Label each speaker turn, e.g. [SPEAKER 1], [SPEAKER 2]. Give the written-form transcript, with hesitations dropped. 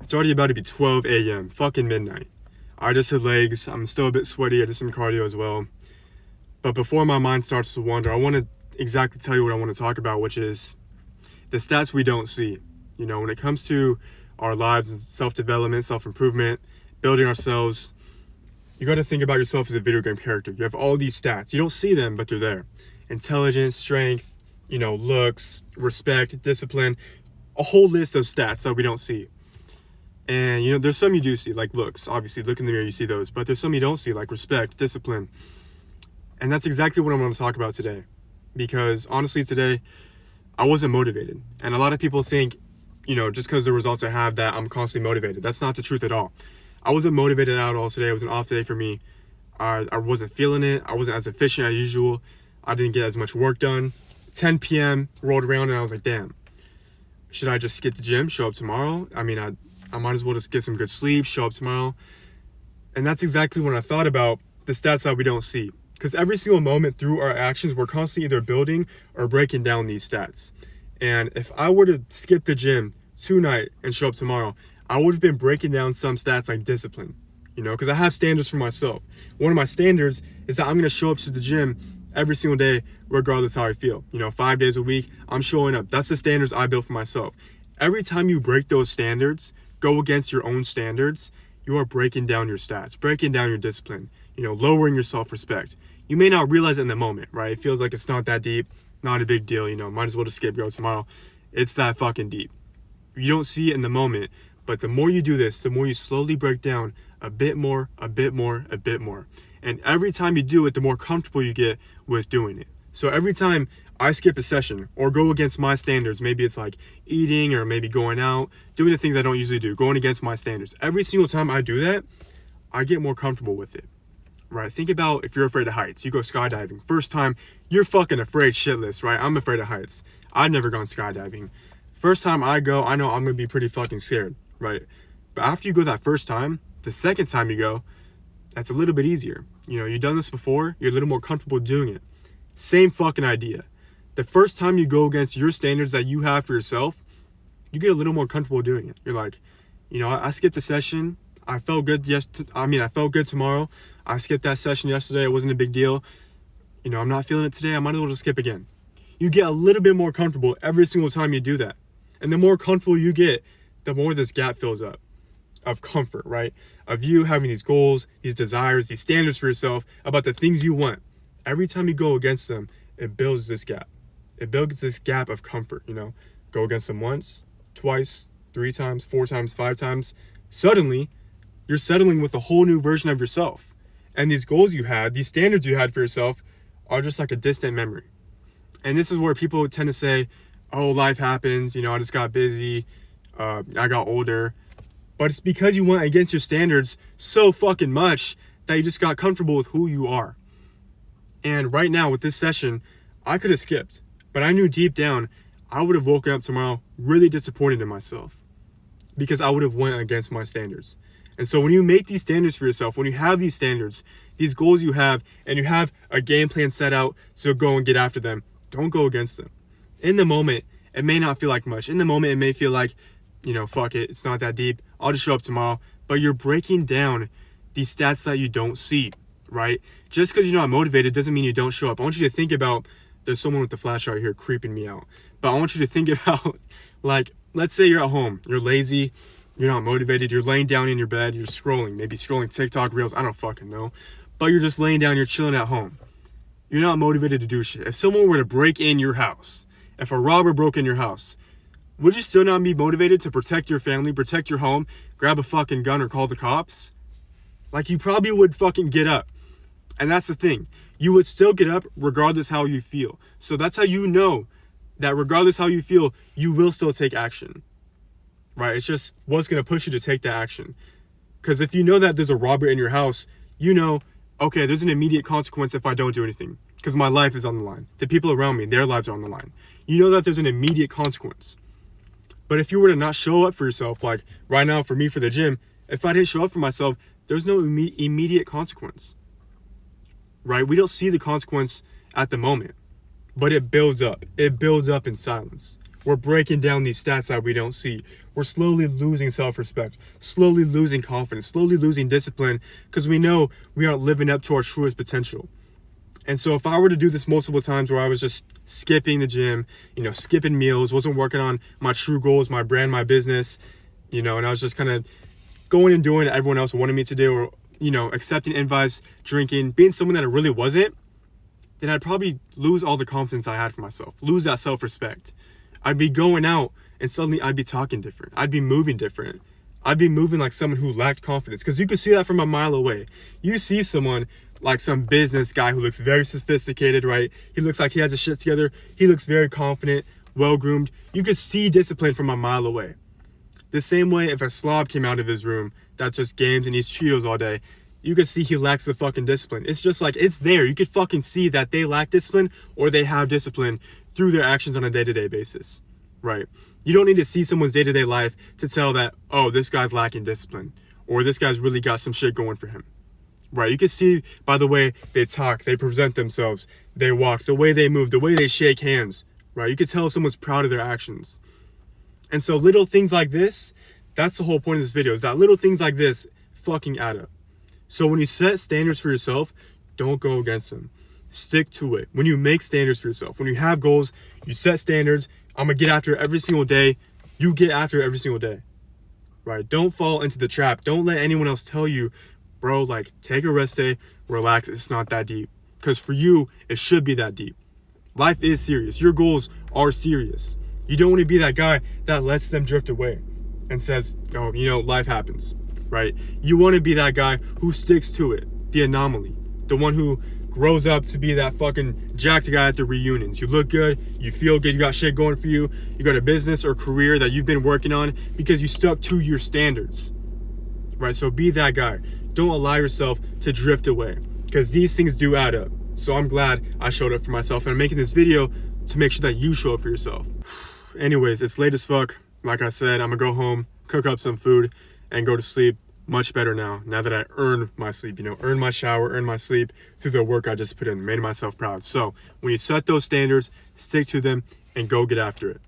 [SPEAKER 1] It's already about to be 12 a.m. Fucking midnight. I just hit legs. I'm still a bit sweaty. I did some cardio as well. But before my mind starts to wander, I want to exactly tell you what I want to talk about, which is the stats we don't see. You know, when it comes to our lives and self-development, self-improvement, building ourselves, you got to think about yourself as a video game character. You have all these stats. You don't see them, but they're there. Intelligence, strength, looks, respect, discipline, a whole list of stats that we don't see. And, there's some you do see, like looks. Obviously, look in the mirror, you see those. But there's some you don't see, like respect, discipline. And that's exactly what I'm going to talk about today. Because, honestly, today, I wasn't motivated. And a lot of people think, just because the results I have that I'm constantly motivated. That's not the truth at all. I wasn't motivated at all today. It was an off day for me. I wasn't feeling it. I wasn't as efficient as usual. I didn't get as much work done. 10 p.m. rolled around and I was like, damn. Should I just skip the gym, show up tomorrow? I mean, I might as well just get some good sleep, show up tomorrow. And that's exactly when I thought about the stats that we don't see. Because every single moment through our actions, we're constantly either building or breaking down these stats. And if I were to skip the gym tonight and show up tomorrow, I would have been breaking down some stats like discipline, because I have standards for myself. One of my standards is that I'm going to show up to the gym every single day, regardless how I feel. 5 days a week, I'm showing up. That's the standards I built for myself. Every time you break those standards, go against your own standards, you are breaking down your stats, breaking down your discipline, lowering your self-respect. You may not realize it in the moment, right? It feels like it's not that deep, not a big deal, might as well just skip, go tomorrow. It's that fucking deep. You don't see it in the moment, but the more you do this, the more you slowly break down a bit more, a bit more, a bit more. And every time you do it, the more comfortable you get with doing it. So every time I skip a session or go against my standards, maybe it's like eating or maybe going out, doing the things I don't usually do, going against my standards. Every single time I do that, I get more comfortable with it, right? Think about if you're afraid of heights, you go skydiving. First time, you're fucking afraid shitless, right? I'm afraid of heights. I've never gone skydiving. First time I go, I know I'm going to be pretty fucking scared, right? But after you go that first time, the second time you go, that's a little bit easier. You've done this before, you're a little more comfortable doing it. Same fucking idea. The first time you go against your standards that you have for yourself, you get a little more comfortable doing it. You're like, I skipped a session. I felt good I felt good tomorrow. I skipped that session yesterday. It wasn't a big deal. I'm not feeling it today. I might as well just skip again. You get a little bit more comfortable every single time you do that. And the more comfortable you get, the more this gap fills up of comfort, right? Of you having these goals, these desires, these standards for yourself about the things you want. Every time you go against them, it builds this gap. It builds this gap of comfort, Go against them once, twice, 3 times, 4 times, 5 times. Suddenly, you're settling with a whole new version of yourself. And these goals you had, these standards you had for yourself are just like a distant memory. And this is where people tend to say, oh, life happens, I just got busy, I got older. But it's because you went against your standards so fucking much that you just got comfortable with who you are. And right now with this session, I could have skipped, but I knew deep down I would have woken up tomorrow really disappointed in myself because I would have went against my standards. And so when you make these standards for yourself, when you have these standards, these goals you have, and you have a game plan set out to go and get after them, don't go against them. In the moment, it may not feel like much. In the moment, it may feel like, fuck it, it's not that deep. I'll just show up tomorrow. But you're breaking down these stats that you don't see, right? Just because you're not motivated doesn't mean you don't show up. I want you to think about, there's someone with the flashlight here creeping me out. But I want you to think about, like, let's say you're at home, you're lazy, you're not motivated, you're laying down in your bed, you're scrolling, maybe scrolling TikTok reels, I don't fucking know. But you're just laying down, you're chilling at home. You're not motivated to do shit. If someone were to break in your house, if a robber broke in your house, would you still not be motivated to protect your family, protect your home, grab a fucking gun or call the cops? Like, you probably would fucking get up. And that's the thing. You would still get up regardless how you feel. So that's how you know that regardless how you feel, you will still take action. Right? It's just what's going to push you to take that action. Because if you know that there's a robber in your house, okay, there's an immediate consequence if I don't do anything. Because my life is on the line. The people around me, their lives are on the line. You know that there's an immediate consequence. But if you were to not show up for yourself, like right now for me for the gym, if I didn't show up for myself, there's no immediate consequence. Right? We don't see the consequence at the moment. But it builds up. It builds up in silence. We're breaking down these stats that we don't see. We're slowly losing self-respect, slowly losing confidence, slowly losing discipline because we know we aren't living up to our truest potential. And so if I were to do this multiple times where I was just skipping the gym, skipping meals, wasn't working on my true goals, my brand, my business, and I was just kind of going and doing what everyone else wanted me to do, or, accepting invites, drinking, being someone that I really wasn't, then I'd probably lose all the confidence I had for myself, lose that self-respect. I'd be going out and suddenly I'd be talking different. I'd be moving different. I'd be moving like someone who lacked confidence, because you could see that from a mile away. You see someone like some business guy who looks very sophisticated, right? He looks like he has his shit together. He looks very confident, well-groomed. You could see discipline from a mile away. The same way if a slob came out of his room that just games and eats Cheetos all day, you could see he lacks the fucking discipline. It's just like, it's there. You could fucking see that they lack discipline or they have discipline through their actions on a day-to-day basis, right? You don't need to see someone's day-to-day life to tell that, oh, this guy's lacking discipline, or this guy's really got some shit going for him, right? You can see by the way they talk, they present themselves, they walk, the way they move, the way they shake hands, right? You can tell if someone's proud of their actions. And so little things like this, that's the whole point of this video, is that little things like this fucking add up. So when you set standards for yourself, don't go against them. Stick to it. When you make standards for yourself, when you have goals, you set standards. I'm going to get after it every single day. You get after it every single day, right? Don't fall into the trap. Don't let anyone else tell you, bro, like, take a rest day, relax. It's not that deep. Because for you, it should be that deep. Life is serious. Your goals are serious. You don't want to be that guy that lets them drift away and says, oh, life happens, right? You want to be that guy who sticks to it, the anomaly, the one who grows up to be that fucking jacked guy at the reunions. You look good, you feel good, you got shit going for you, you got a business or career that you've been working on because you stuck to your standards, right? So be that guy. Don't allow yourself to drift away, because these things do add up. So I'm glad I showed up for myself, and I'm making this video to make sure that you show up for yourself. Anyways, it's late as fuck. Like I said, I'm gonna go home, cook up some food, and go to sleep. Much better now that I earned my sleep, earned my shower, earned my sleep through the work I just put in, made myself proud. So when you set those standards, stick to them and go get after it.